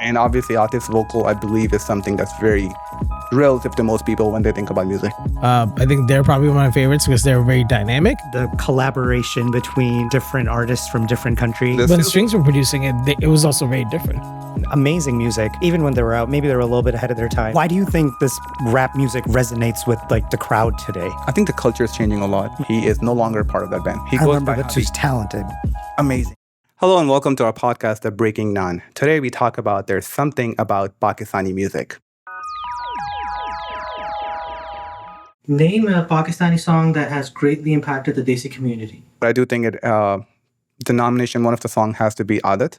And obviously, Atif's vocal, I believe, is something that's very relative to most people when they think about music. I think they're probably one of my favorites because they're very dynamic. The collaboration between different artists from different countries. When Strings were producing it, it was also very different. Amazing music. Even when they were out, maybe they were a little bit ahead of their time. Why do you think this rap music resonates with like the crowd today? I think the culture is changing a lot. He is no longer part of that band. He I goes remember by that he's talented. Amazing. Hello and welcome to our podcast, The BreakingNaan. Today we talk about there's something about Pakistani music. Name a Pakistani song that has greatly impacted the Desi community. I do think the nomination, one of the songs has to be Adat.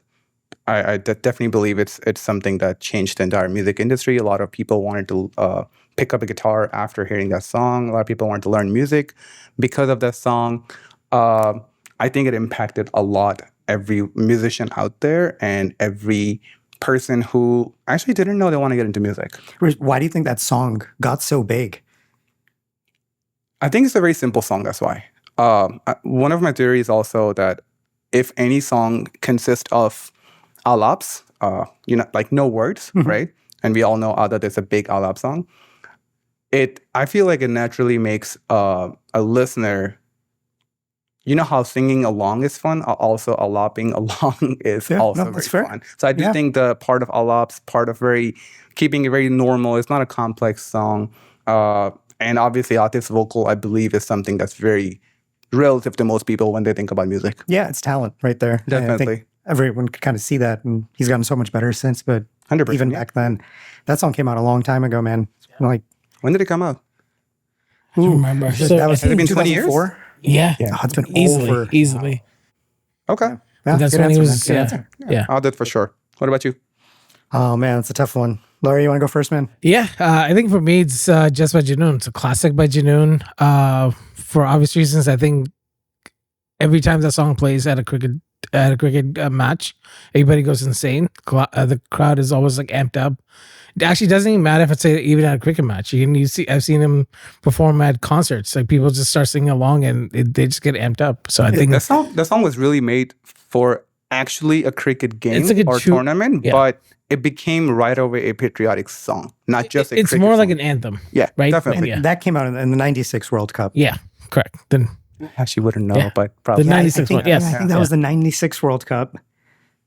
I definitely believe it's something that changed the entire music industry. A lot of people wanted to pick up a guitar after hearing that song. A lot of people wanted to learn music because of that song. I think it impacted a lot every musician out there and every person who actually didn't know they want to get into music. Why do you think that song got so big? I think it's a very simple song, that's why. One of my theories also that if any song consists of alaps, like no words, right? And we all know Adat is a big alap song. I feel like it naturally makes a listener. You know how singing along is fun? Also, alaping along is also very fun. So I do think the part of alaps, part of keeping it very normal. It's not a complex song. And obviously, Atif's vocal, I believe, is something that's very relative to most people when they think about music. Yeah, it's talent right there. Definitely. I think everyone could kind of see that, and he's gotten so much better since. But 100%, even back then, that song came out a long time ago, man. Like, when did it come out? I don't remember. That was has it been 20 years? 2004? Yeah. Oh, it's been Easily. Okay. Yeah, That's good when he answer, was, man. Good yeah. answer. Yeah. Adat for sure. What about you? Oh, man, it's a tough one. Laurie, you want to go first, man? Yeah, I think for me, it's Just by Junoon. It's a classic by Junoon. For obvious reasons, I think every time that song plays at a cricket match, everybody goes insane. The crowd is always like amped up. It actually doesn't even matter if it's even at a cricket match. I've seen him perform at concerts. Like people just start singing along and they just get amped up. So I think that song was really made for actually a cricket game or tournament, yeah. But it became right away a patriotic song, not just a cricket It's more like song. an anthem. Yeah, right? definitely. Yeah. That came out in the 96 World Cup. Yeah, correct. Then Actually wouldn't know, Yeah. but probably. The 96 I one, think, yes. I think that was the 96 World Cup.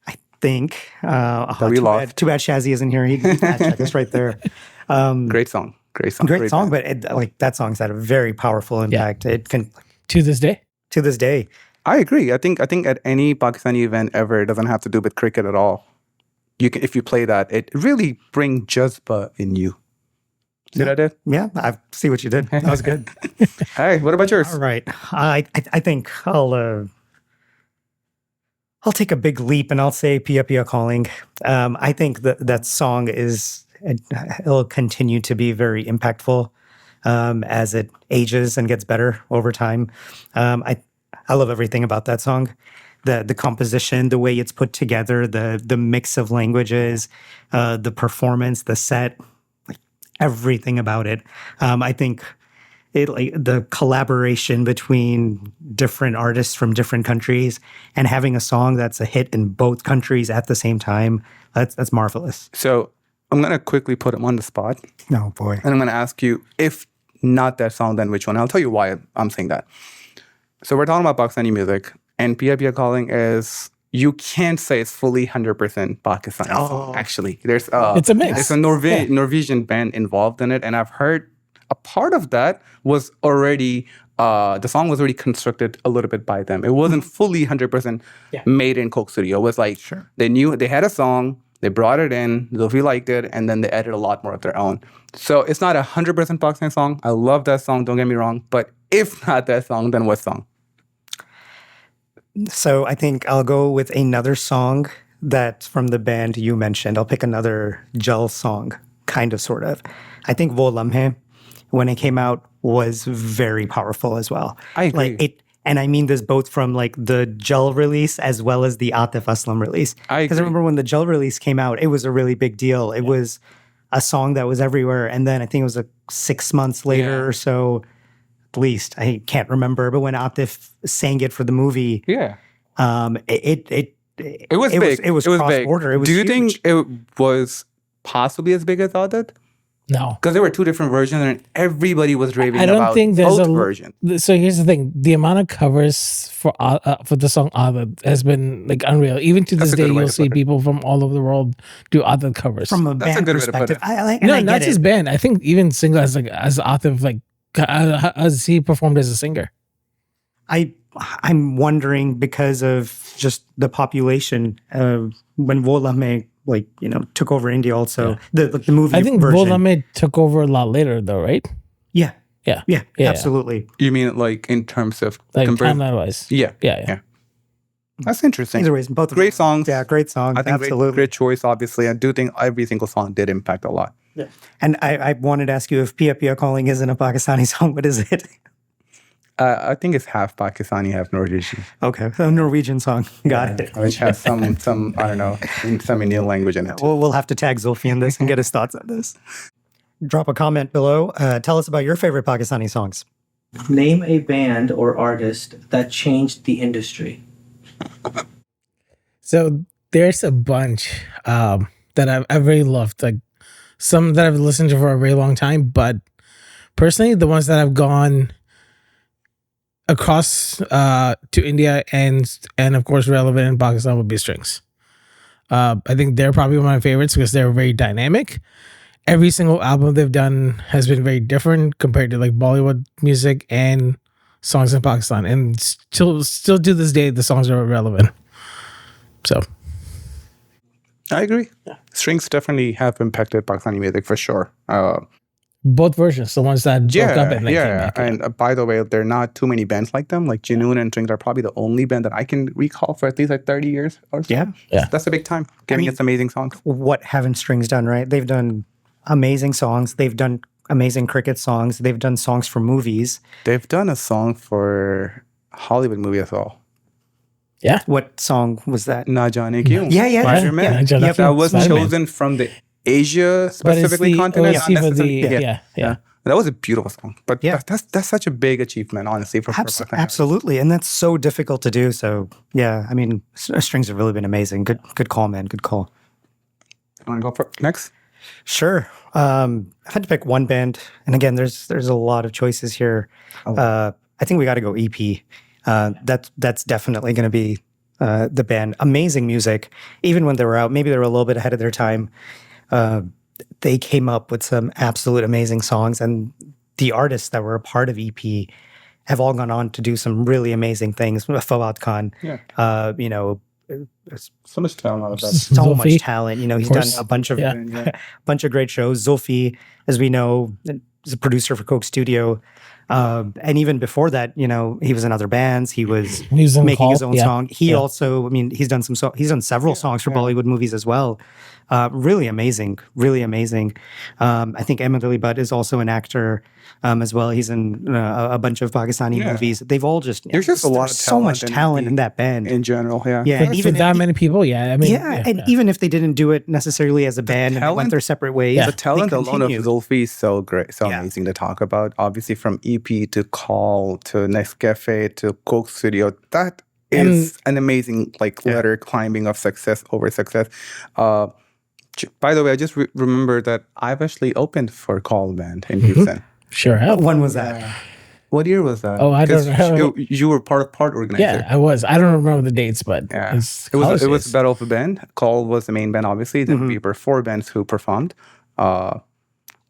I think. we lost. Too bad Shazzy isn't here. He can check us right there. Great song. Great song. Great song, band. but that song's had a very powerful impact. It can, to this day. to this day. I agree. I think at any Pakistani event ever, it doesn't have to do with cricket at all. If you play that, it really brings jazba in you. Did I do? Yeah, I see what you did. That was good. Hey, what about yours? All right. I think I'll take a big leap and I'll say Pia Pia Calling. I think that song it'll continue to be very impactful as it ages and gets better over time. I love everything about that song. The composition, the way it's put together, the mix of languages, the performance, the set, like everything about it. I think the collaboration between different artists from different countries and having a song that's a hit in both countries at the same time, that's marvelous. So I'm going to quickly put him on the spot. Oh, boy. And I'm going to ask you, if not that song, then which one? I'll tell you why I'm saying that. So we're talking about Pakistani music, and Pia Pia Calling is, you can't say it's fully 100% Pakistani song, actually. There's It's a mix. There's a Norwegian band involved in it, and I've heard a part of that was already, the song was already constructed a little bit by them. It wasn't fully 100% made in Coke Studio. It was like, they had a song, they brought it in, Sufi liked it, and then they added a lot more of their own. So it's not 100% Pakistani song. I love that song, don't get me wrong. But if not that song, then what song? So I think I'll go with another song that's from the band you mentioned. I'll pick another Jal song, kind of, sort of. I think Wo Lamhe, when it came out, was very powerful as well. I agree. And I mean this both from like the Jal release as well as the Atif Aslam release. Because I remember when the Jal release came out, it was a really big deal. It was a song that was everywhere. And then I think it was 6 months later or so, at least, I can't remember, but when Atif sang it for the movie, it It was big. It was big. cross-border. It was Do you huge. think it was possibly as big as Adat? No. Because there were two different versions and everybody was raving I don't about think there's both a versions. So here's the thing: the amount of covers for the song "Adat" has been like unreal. Even to That's this a good day, way you'll to see put it. people from all over the world do Adat covers. From a That's a band good way to put perspective. it. I no, get not just it. band. I think even single as Atif, like as he performed as a singer. I'm wondering because of just the population when Volame took over India also the movie I think version. Volame took over a lot later, though, right? Yeah, Yeah, absolutely. You mean like in terms of like compared? timeline wise. Yeah. That's interesting. Either ways, both of Great them. songs. Yeah, great songs. I think absolutely. great choice, obviously. I do think every single song did impact a lot. Yeah. And I wanted to ask you if Pia Pia Calling isn't a Pakistani song. What is it? I think it's half Pakistani, half Norwegian, Okay, a Norwegian song. Got it. which has some I don't know, some Indian language in it. We'll have to tag Zulfi in this and get his thoughts on this. Drop a comment below. Tell us about your favorite Pakistani songs. Name a band or artist that changed the industry. So there's a bunch that I've really loved, like some that I've listened to for a very long time. But personally, the ones that I've gone across to India and of course relevant in Pakistan would be Strings. I think they're probably one of my favorites because they're very dynamic. Every single album they've done has been very different compared to like Bollywood music and songs in Pakistan, and still to this day the songs are relevant. So I agree. Strings definitely have impacted Pakistani music for sure. both versions, the ones that broke up and then came back. And by the way, there are not too many bands like them. Like Junoon and Strings are probably the only band that I can recall for at least like 30 years or so. Yeah. That's a big time. Giving us amazing songs. What haven't Strings done, right? They've done amazing songs. They've done amazing cricket songs. They've done songs for movies. They've done a song for Hollywood movie as well. Yeah. What song was that? Na Jaane Kyun. Yeah. Spider-Man. Yeah, That was Spider-Man. chosen from the Asia But it's specifically the continent. OST not for necessarily- yeah. That was a beautiful song. But Yeah. that's such a big achievement, honestly. For Pakistani. Absolutely, and that's so difficult to do. So yeah, I mean, Strings have really been amazing. Good call, man. Good call. Want to go for next? Sure. I've had to pick one band, and again, there's a lot of choices here. I think we got to go EP. That's definitely going to be the band. Amazing music, even when they were out. Maybe they were a little bit ahead of their time. They came up with some absolute amazing songs, and the artists that were a part of EP have all gone on to do some really amazing things. Fawad Khan, So much talent out of that. so Zulfi, much talent. He's done course. a bunch of Yeah. bunch of great shows. Zulfi, as we know, is a producer for Coke Studio. And even before that, he was in other bands. He was He was in making his Call, own yeah. song. He Yeah. also, he's done he's done several songs for Bollywood movies as well. Really amazing, really amazing. I think Ahmed Ali Butt is also an actor as well. He's in a bunch of Pakistani movies. They've all just There's just a lot of so much talent talent in that band. in general. Yeah. Yeah, For that many people, yeah. I mean, even if they didn't do it necessarily as a band and they went talent- their separate ways, Yeah. The talent they alone of continued. Zulfi is so great, so Yeah. amazing to talk about. Obviously, from EP to Call to Next Cafe to Coke Studio, that is an amazing ladder climbing of success over success. By the way, I just remember that I've actually opened for Call Band in Houston. sure have. When was that? What year was that? Oh, I don't 'Cause know. You were part organizer. Yeah, I was. I don't remember the dates, but Yeah. it's It was college days. Battle of the Band. Call was the main band, obviously. Then we were 4 bands who performed.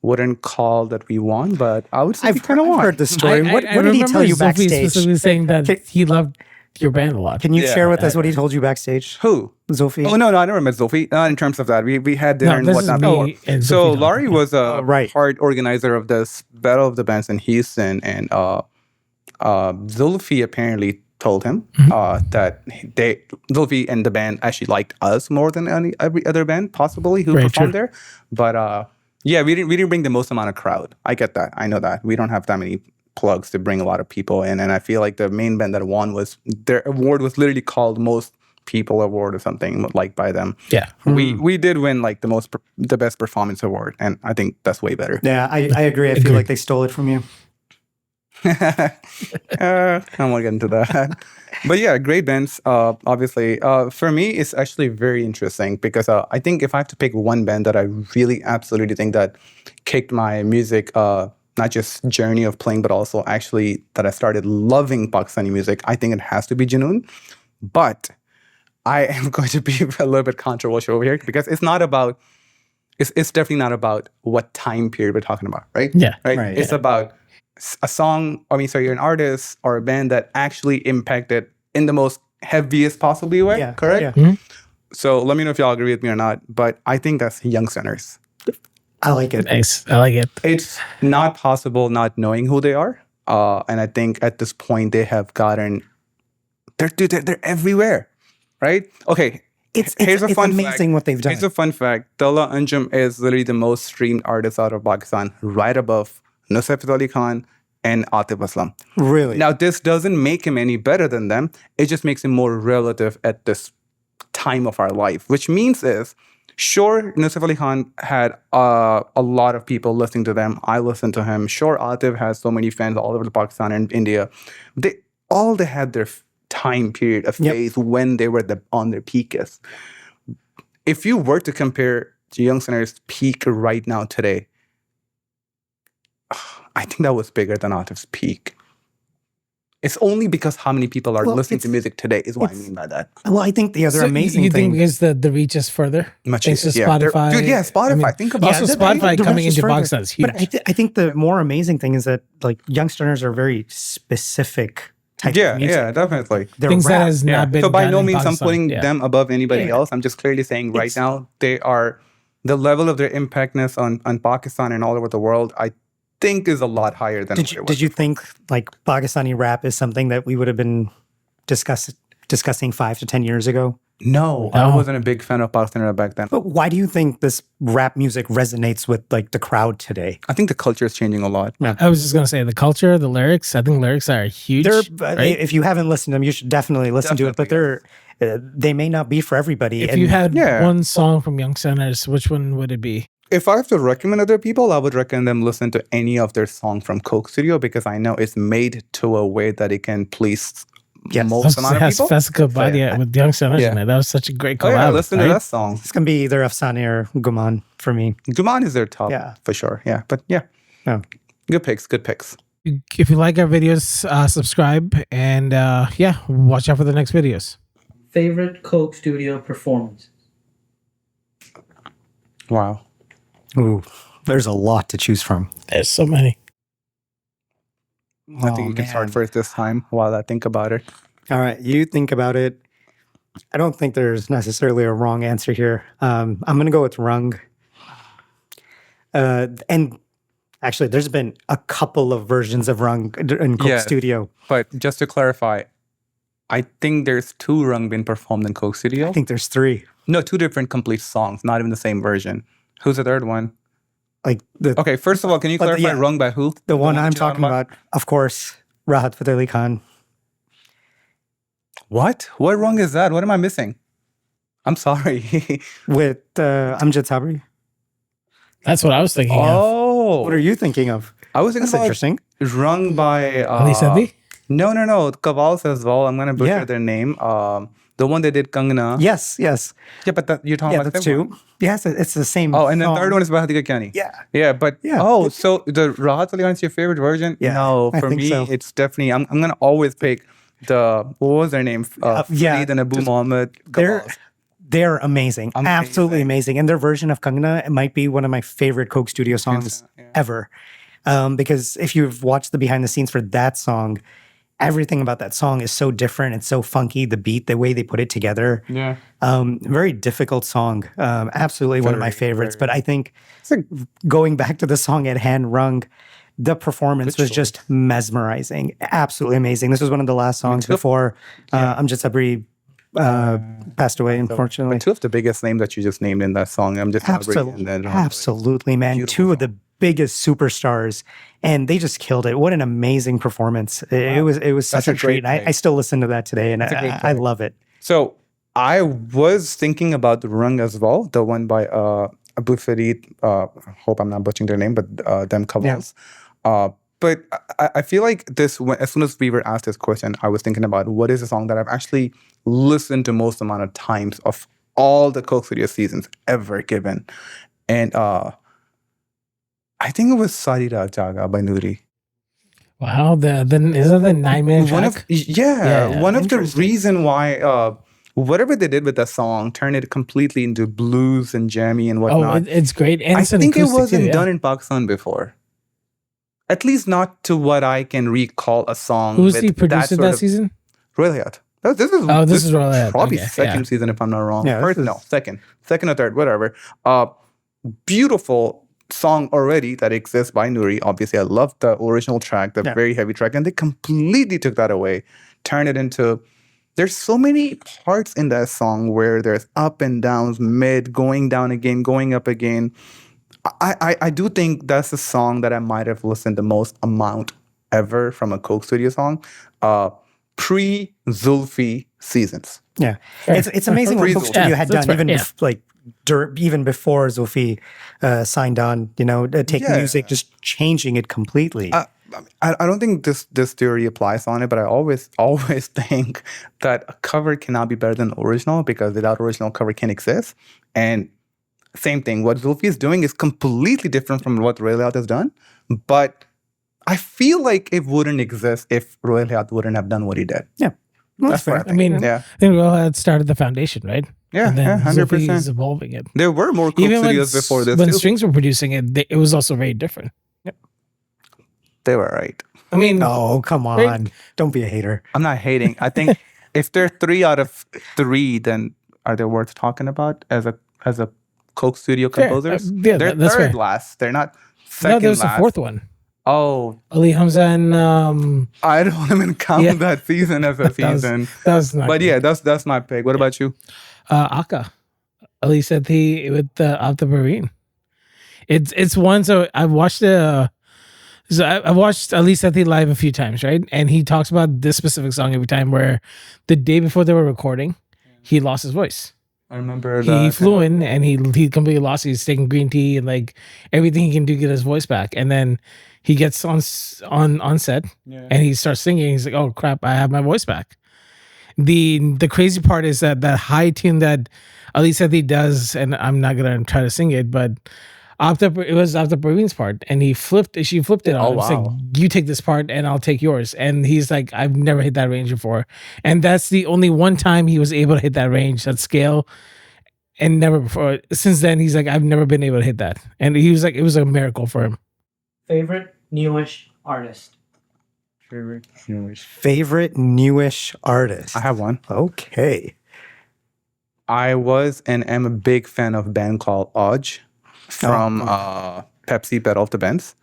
Wouldn't call that we won, but I would say we kind of won. heard the story. I what did he remember tell you Zulfi backstage? specifically saying that he loved your band a lot. Can you share with us what he told you backstage? Who? Zulfi? Oh no, I never met Zulfi. Not in terms of that. We had dinner and this is whatnot. me and So Zulfi talking. Laurie was a right. part organizer of this Battle of the Bands in Houston, and Zulfi apparently told him that Zulfi and the band actually liked us more than every other band possibly who Very performed true. there. But yeah, we didn't bring the most amount of crowd. I get that. I know that we don't have that many plugs to bring a lot of people in, and I feel like the main band that won was their award was literally called Most People Award or something like by them. Yeah. We did win like the best performance award, and I think that's way better. Yeah, I agree. I feel like they stole it from you. I won't get into that. But yeah, great bands. Obviously, for me, it's actually very interesting because I think if I have to pick one band that I really absolutely think that kicked my music, not just journey of playing, but also actually that I started loving Pakistani music, I think it has to be Junoon. But I am going to be a little bit controversial over here because it's not about. It's definitely not about what time period we're talking about, right? Yeah. Right. Right. It's about a song. I mean, sorry, you're an artist or a band that actually impacted in the most heaviest possibly way. Yeah. Correct. Yeah. So let me know if y'all agree with me or not. But I think that's Young Sinners. I like it. Nice. I like it. It's not possible not knowing who they are. And I think at this point they have gotten. They're everywhere, right? Okay. It's Here's a fun amazing fact. what they've done. Here's a fun fact. Tala Anjum is literally the most streamed artist out of Pakistan, right above Nusrat Ali Khan and Atif Aslam. Really? Now, this doesn't make him any better than them. It just makes him more relative at this time of our life, which means is, sure, Nusrat Ali Khan had a lot of people listening to them. I listened to him. Sure, Atif has so many fans all over Pakistan and India. They had their time period, a phase when they were on their peakest. If you were to compare Young Sinners' peak right now today, I think that was bigger than Atif's peak. It's only because how many people are listening to music today is what I mean by that. Well, I think the other So amazing you thing. think because the reach is further? Much Thanks to easier. Spotify. Dude, yeah, Spotify. I mean, think about also it. Spotify the coming reach is into further. Pakistan is huge. But I think the more amazing thing is that like youngsters are very specific type Yeah, of music. yeah, definitely. They're Things that rap. has Yeah. not been So by done no in means I'm Pakistan. putting Yeah. them above anybody Yeah. else. I'm just clearly saying right It's- now they are the level of their impactness on Pakistan and all over the world. I think is a lot higher than what it was. Did you think like Pakistani rap is something that we would have been discussing 5 to 10 years ago? No, I No. wasn't a big fan of Pakistani rap back then. But why do you think this rap music resonates with like the crowd today? I think the culture is changing a lot. I was just gonna say the culture, the lyrics. I think lyrics are huge. They're right? if you haven't listened to them, you should definitely listen to it. But they may not be for everybody. If and you had Yeah. one song from Young Sinners, which one would it be? If I have to recommend other people, I would recommend them listen to any of their songs from Coke Studio because I know it's made to a way that it can please Yes. most amount of has people. Fesica Body with Young Sinners Yeah. in it. That was such a great Oh collab. yeah, listen to right? that song. it's gonna be either Afsane or Guman for me. Juman is their top, Yeah. for sure. Yeah, but yeah, Yeah. good picks, good picks. If you like our videos, subscribe and yeah, watch out for the next videos. Favorite Coke Studio performance? Wow. Ooh, there's a lot to choose from. There's so many. I think you can start first this time while I think about it. All right, you think about it. I don't think there's necessarily a wrong answer here. I'm going to go with Rung. And actually, there's been a couple of versions of Rung in Coke Yeah. Studio. But just to clarify, I think there's 2 Rung been performed in Coke Studio. I think there's 3. No, 2 different complete songs, not even the same version. Who's the third one? Like the Okay, first of all, can you But clarify yeah. Rung by who? the one I'm that you're talking about, of course, Rahat Fateh Ali Khan. What? What Rung is that? What am I missing? I'm sorry. With Amjad Sabri. That's what I was thinking of. Oh, What are you thinking of? I was thinking That's about interesting. Rung by Ali Sadi? No. Kabals as well. I'm gonna butcher Yeah. their name. The one they did Kangana. Yes, yes. Yeah, but you're talking Yeah, about the that's same 2. one. Yes, it's the same. Oh, and then the song. third one is Bahati Kyani. Yeah. Yeah, but Yeah. oh, so the Rahat Ali Khan is your favorite version? Yeah, No, I for think me, so. it's definitely I'm gonna always pick the what was their name? yeah, Farid and Abu Muhammad. They're Kabals. they're amazing. Amazing. Absolutely amazing. And their version of Kangana might be one of my favorite Coke Studio songs Yeah. ever. Because if you've watched the behind the scenes for that song, everything about that song is so different. It's so funky. The beat, the way they put it together. Yeah. Very difficult song. Absolutely one of my Very, favorites. very. But I think going back to the song at hand, Rung, the performance was just mesmerizing. Absolutely amazing. This was one of the last songs before Amjad Sabri passed away, unfortunately. 2 of the biggest names that you just named in that song. I'm just Absolutely, absolutely, man. 2 of the biggest superstars, and they just killed it. What an amazing performance! It was such That's a a great treat. I pick. still listen to that today, and a great I pick. love it. So I was thinking about the Rung as well, the one by Abu Farid. Hope I'm not butchering their name, but them Kabals. But but I feel like this. As soon as we were asked this question, I was thinking about what is a song that I've actually listened to most amount of times of all the Coke Studio seasons ever given, and I think it was Sarira Jaga by Nuri. Wow, then isn't the 9-minute track? One of the reason why whatever they did with that song turned it completely into blues and jammy and whatnot. It's great. And I think it wasn't done in Pakistan before. At least not to what I can recall a song. Who's the producer that season? Royal This is Royal Hayat. Probably second season if I'm not wrong. Yeah, second or third, whatever. Beautiful song already that exists by Nuri. Obviously, I love the original track, the very heavy track, and they completely took that away, turned it into. There's so many parts in that song where there's up and downs, mid, going down again, going up again. I do think that's the song that I might have listened the most amount ever from a Coke Studio song, pre-Zulfi seasons. Yeah, it's amazing what Coke Studio had done even before Zulfi signed on. Taking music, just changing it completely. I don't think this theory applies on it, but I always think that a cover cannot be better than original because without original, cover can't exist. And same thing, what Zulfi is doing is completely different from what Royal Hayat has done. But I feel like it wouldn't exist if Royal Hayat wouldn't have done what he did. Yeah, that's fair. I think Royal Hayat started the foundation, right? Yeah, and then 100%. Zulfi is evolving it. There were more Coke Studios before this. When Strings were producing it, it was also very different. Yep. They were right. I mean, oh, come on. Right? Don't be a hater. I'm not hating. I think if they're 3 out of 3, then are they worth talking about as a Coke Studio composers? Yeah, they're that's third fair. last. They're not second last. No, there's a fourth one. Oh. Ali Hamza and... I don't even count that season as a season. That was not but good. yeah, that's my pick. What about you? Akka. Ali Sethi with Atif Aslam. It's one, so I've watched I've watched Ali Sethi live a few times, right? And he talks about this specific song every time where the day before they were recording, he lost his voice. I remember he flew in and he completely lost. He's taking green tea and like everything he can do to get his voice back. And then he gets on set and he starts singing. He's like, "Oh crap, I have my voice back." The crazy part is that high tune that Ali Sethi does, and I'm not gonna try to sing it, but it was Atif Aslam's part, and she flipped it on. It's like, you take this part and I'll take yours. And he's like, I've never hit that range before. And that's the only one time he was able to hit that range, that scale, and never before. Since then, he's like, I've never been able to hit that. And he was like, it was a miracle for him. Favorite newish artist? Favorite newish artist? I have one. Okay. I was and am a big fan of a band called Odge from Pepsi Battle of the Bands.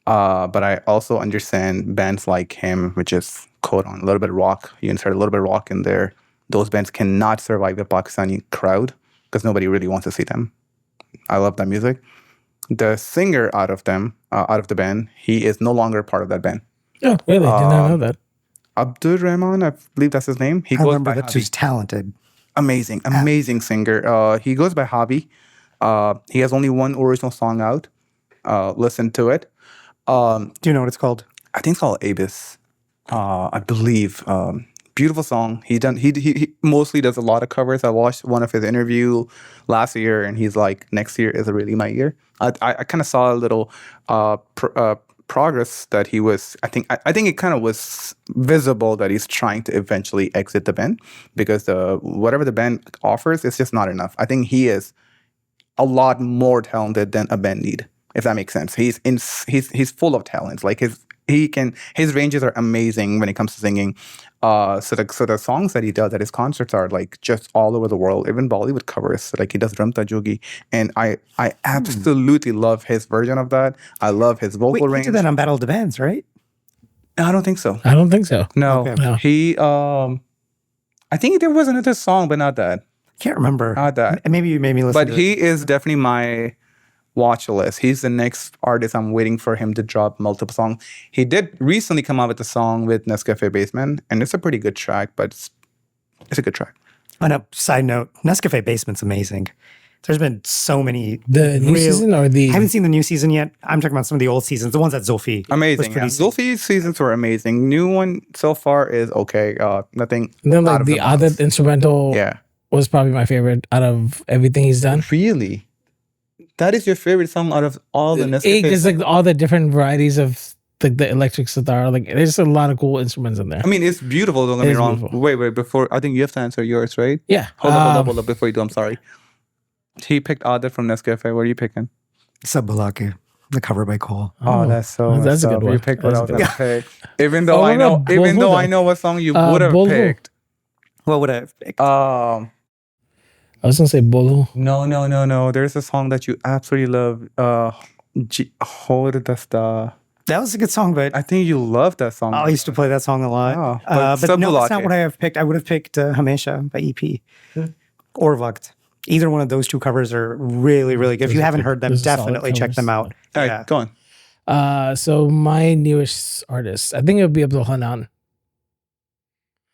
But I also understand bands like him, which is quote on a little bit of rock. You insert a little bit of rock in there. Those bands cannot survive the Pakistani crowd because nobody really wants to see them. I love that music. The singer out of the band, he is no longer part of that band. Oh, really? Did not know that. Abdur Rahman, I believe that's his name. I remember that he's talented. Amazing singer. He goes by Hobby. He has only one original song out. Listen to it. Do you know what it's called? I think it's called Abis. I believe. Beautiful song. He mostly does a lot of covers. I watched one of his interview last year, and he's like, "Next year is really my year." I kind of saw a little progress that he was. I think it kind of was visible that he's trying to eventually exit the band because whatever the band offers is just not enough. I think he is a lot more talented than a band need, if that makes sense. He's full of talents. Like his ranges are amazing when it comes to singing. So the songs that he does at his concerts are like just all over the world, even Bollywood covers. Like he does Ramta Jogi, and I absolutely love his version of that. I love his vocal range. He did that on Battle of the Bands, right? I don't think so. No. Okay. No. He I think there was another song, but not that. Can't remember. Not that. Maybe you made me listen. But he is definitely my watch list. He's the next artist I'm waiting for him to drop multiple songs. He did recently come out with a song with Nescafe Basement, and it's a pretty good track, but it's a good track. On a side note, Nescafe Basement's amazing. There's been so many. The new season or the? I haven't seen the new season yet. I'm talking about some of the old seasons, the ones that Zulfi. Amazing. Yeah. Zulfi's seasons were amazing. New one so far is okay. Nothing. And then like the other instrumental was probably my favorite out of everything he's done. Really? That is your favorite song out of all the Nescafe? There's like all the different varieties of the electric sitar. Like there's a lot of cool instruments in there. I mean, it's beautiful. Don't get me wrong. Beautiful. Wait. Before I think you have to answer yours, right? Yeah. Hold up. Before you do, I'm sorry. He picked Atif from Nescafe. What are you picking? Sabbalake, the cover by Cole. Oh, that's a good one. You picked what I was gonna pick. Even though I know what song you would have picked. What would I have picked? I was gonna say Bolo. No. There's a song that you absolutely love. That was a good song, but I think you love that song. I used to play that song a lot. But no, that's not what I have picked. I would have picked Hamesha by EP or Vakt. Either one of those two covers are really, really good. If you haven't heard them, definitely check them out. All right, go on. So my newish artist, I think it would be Abdul Hanan.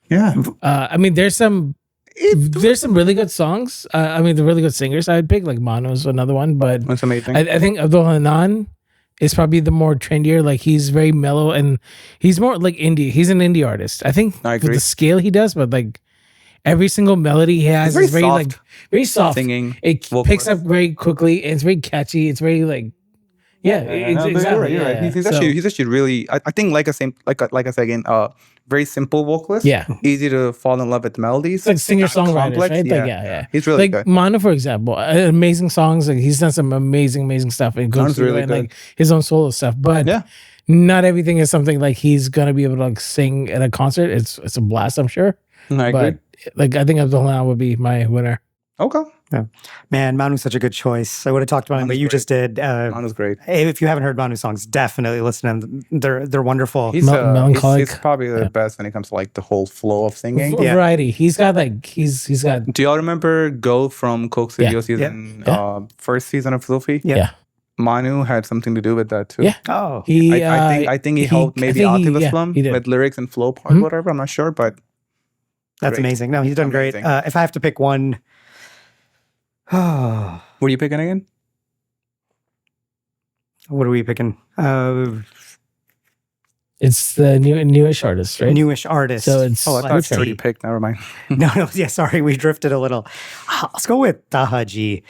Yeah. I mean, there's some really good songs. I mean, the really good singers I'd pick, like Mano's another one, but that's amazing. I think Abdul Hanan is probably the more trendier. Like he's very mellow and he's more like indie. He's an indie artist. I think with the scale he does, but like every single melody he has is very soft. Like very soft. Singing. It picks up very quickly. And it's very catchy. It's very like exactly. You're right. He's actually really. I think like I said again, very simple vocalist. Yeah, easy to fall in love with the melodies. It's like singer-songwriters, right? Yeah. He's really good. Mano, for example, amazing songs. Like he's done some amazing stuff. It goes through really like his own solo stuff, but not everything is something like he's gonna be able to like sing at a concert. It's a blast, I'm sure. I agree. Like I think Abdul Hanan would be my winner. Okay. Yeah. Man, Manu's such a good choice. I would have talked about him, but you just did. Manu's great. If you haven't heard Manu songs, definitely listen to them. They're wonderful. He's melancholic. He's probably the best when it comes to like the whole flow of singing. Variety. He's got like he's got. Do y'all remember Go from Coke Studio season first season of Zulfi? Yeah. Manu had something to do with that too. Yeah. Oh. I think he helped maybe Atif Aslam with lyrics and flow part, whatever. I'm not sure, but that's amazing. No, he's done great. If I have to pick one, what are you picking again? What are we picking? It's the newish artist, right? Newish artist. So it's I thought it's already picked. Never mind. No. Yeah, sorry, we drifted a little. Let's go with Tahaji.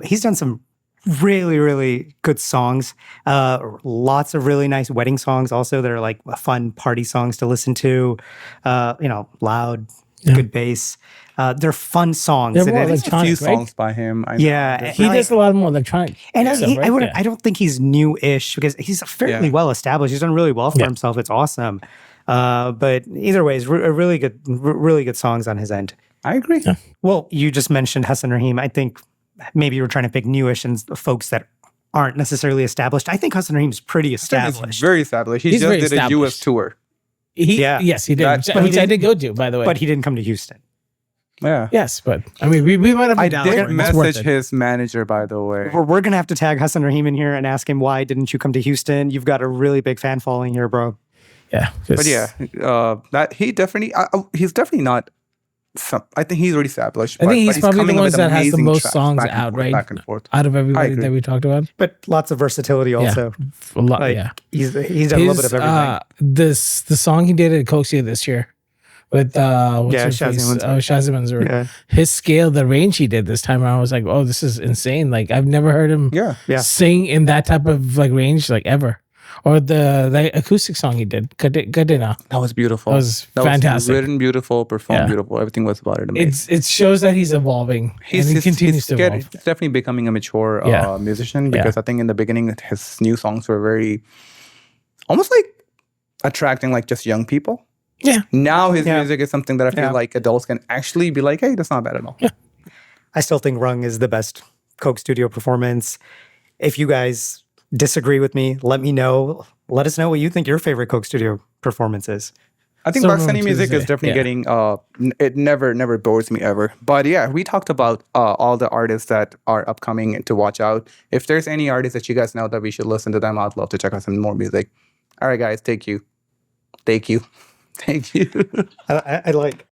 He's done some really, really good songs. Lots of really nice wedding songs. Also, they're like fun party songs to listen to. Loud, good bass. They're fun songs. They're more a few songs by him. He does a lot more electronic. And I don't think he's new-ish because he's fairly well established. He's done really well for himself. It's awesome. But either way, really good songs on his end. I agree. Yeah. Well, you just mentioned Hasan Raheem. I think maybe you were trying to pick newish and folks that aren't necessarily established. I think Hasan Raheem's pretty established. He's very established. He just did a US tour. Yes, he did. Which I did go to, by the way. But he didn't come to Houston. Yeah. Yes, but I mean, we might have. I did message his manager, by the way. We're gonna have to tag Hasan Raheem in here and ask him why didn't you come to Houston? You've got a really big fan following here, bro. Yeah, but he's definitely not. I think he's already established. I think he's probably the one that has the most songs out, right? Back and forth. Out of everybody that we talked about. But lots of versatility also. A lot, He's done a little bit of everything. The song he did at Coxia this year with Shazzy Mansour. Yeah. His scale, the range he did this time around, I was like, oh, this is insane. Like I've never heard him sing in that type of like range like ever. Or the acoustic song he did, Kadena. That was beautiful. That was fantastic. Was written beautiful, performed beautiful. Everything was about it amazing. It shows that he's evolving. He continues to evolve. He's definitely becoming a mature musician because I think in the beginning his new songs were very, almost like attracting like just young people. Yeah. Now his music is something that I feel like adults can actually be like, hey, that's not bad at all. Yeah. I still think Rung is the best Coke Studio performance. If you guys disagree with me, let me know. Let us know what you think your favorite Coke Studio performance is. I think Pakistani music is definitely getting, it never bores me ever. But yeah, we talked about all the artists that are upcoming to watch out. If there's any artists that you guys know that we should listen to them, I'd love to check out some more music. All right, guys, thank you. I like